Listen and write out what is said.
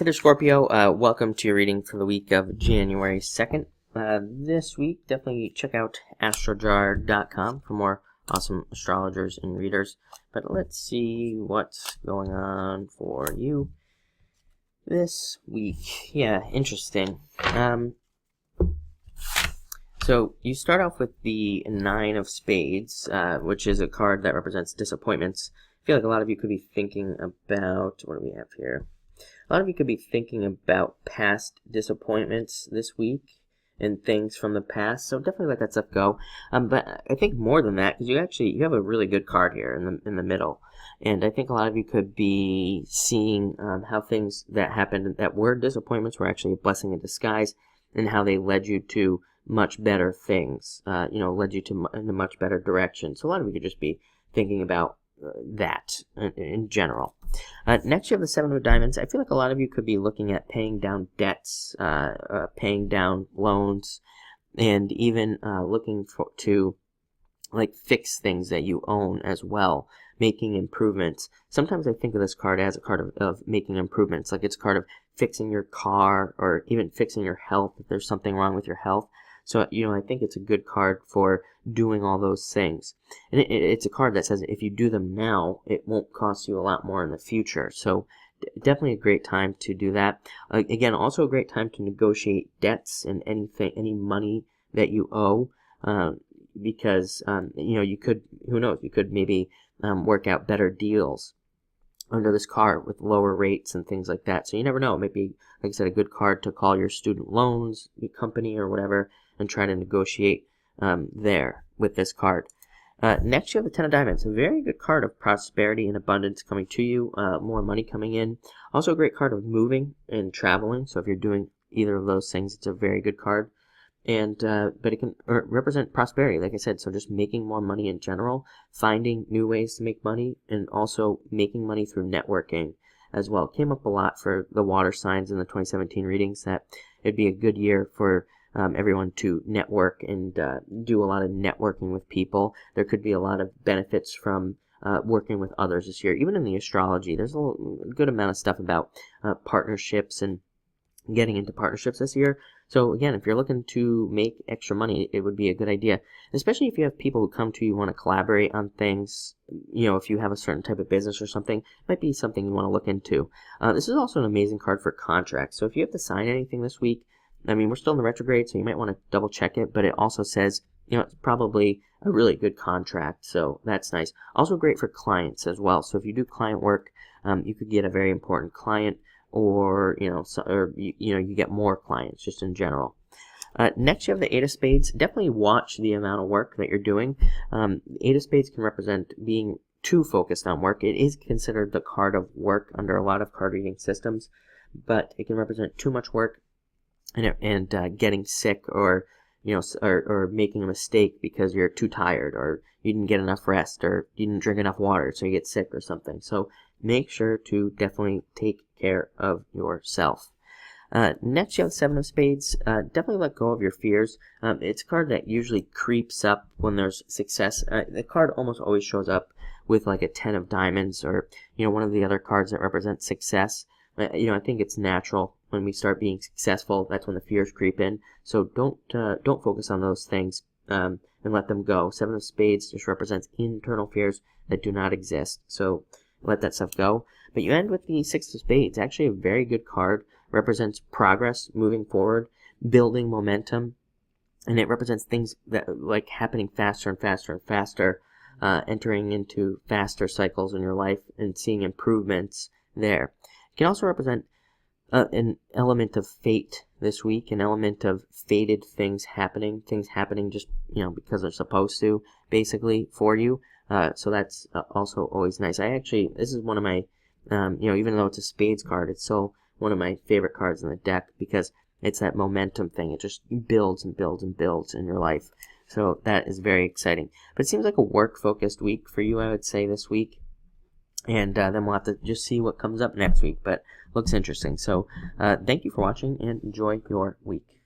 Hey there, Scorpio. Welcome to your reading for the week of January 2nd. This week, definitely check out astrojar.com for more awesome astrologers and readers. But let's see what's going on for you this week. Yeah, interesting. So you start off with the Nine of Spades, which is a card that represents disappointments. I feel like a lot of you could be thinking about, what do we have here? A lot of you could be thinking about past disappointments this week and things from the past, so definitely let that stuff go. But I think more than that, because you have a really good card here in the middle, and I think a lot of you could be seeing how things that happened that were disappointments were actually a blessing in disguise, and how they led you to much better things. Led you to in a much better direction. So a lot of you could just be thinking about that in general. Next, you have the Seven of Diamonds. I feel like a lot of you could be looking at paying down debts, paying down loans, and even looking to like fix things that you own as well, making improvements. Sometimes I think of this card as a card of making improvements, like it's a card of fixing your car or even fixing your health if there's something wrong with your health. So, I think it's a good card for doing all those things. And it's a card that says if you do them now, it won't cost you a lot more in the future. So definitely a great time to do that. Again, also a great time to negotiate debts and any money that you owe, because, you could, who knows, you could maybe work out better deals under this card with lower rates and things like that. So you never know. It might be, like I said, a good card to call your student loans, your company or whatever, and try to negotiate there with this card. Next, you have the Ten of Diamonds. A very good card of prosperity and abundance coming to you, more money coming in. Also a great card of moving and traveling. So if you're doing either of those things, it's a very good card. And but it can represent prosperity, like I said, so just making more money in general, finding new ways to make money, and also making money through networking as well. It came up a lot for the water signs in the 2017 readings that it'd be a good year for everyone to network and do a lot of networking with people. There could be a lot of benefits from working with others this year. Even in the astrology, there's a good amount of stuff about partnerships and getting into partnerships this year. So again, if you're looking to make extra money, it would be a good idea, especially if you have people who come to you want to collaborate on things. If you have a certain type of business or something, it might be something you want to look into. This is also an amazing card for contracts. So if you have to sign anything this week, we're still in the retrograde, so you might want to double check it, but it also says, it's probably a really good contract, so that's nice. Also great for clients as well. So if you do client work, you could get a very important client, or you get more clients just in general. Next, you have the Eight of Spades. Definitely watch the amount of work that you're doing. The Eight of Spades can represent being too focused on work. It is considered the card of work under a lot of card reading systems, but it can represent too much work and getting sick, or or making a mistake because you're too tired, or you didn't get enough rest, or you didn't drink enough water, so you get sick or something. So make sure to definitely take care of yourself. Next, you have the Seven of Spades. Definitely let go of your fears. It's a card that usually creeps up when there's success. The card almost always shows up with like a Ten of Diamonds, or one of the other cards that represent success. I think it's natural when we start being successful. That's when the fears creep in. So don't focus on those things and let them go. Seven of Spades just represents internal fears that do not exist. So let that stuff go. But you end with the Six of Spades. Actually a very good card. Represents progress, moving forward, building momentum, and it represents things that like happening faster and faster and faster, entering into faster cycles in your life and seeing improvements there. It can also represent an element of fate this week, an element of fated things happening just because they're supposed to, basically, for you. So that's also always nice. This is one of my, even though it's a spades card, it's still one of my favorite cards in the deck, because it's that momentum thing. It just builds and builds and builds in your life. So that is very exciting. But it seems like a work-focused week for you, I would say, this week. And then we'll have to just see what comes up next week. But looks interesting. So thank you for watching, and enjoy your week.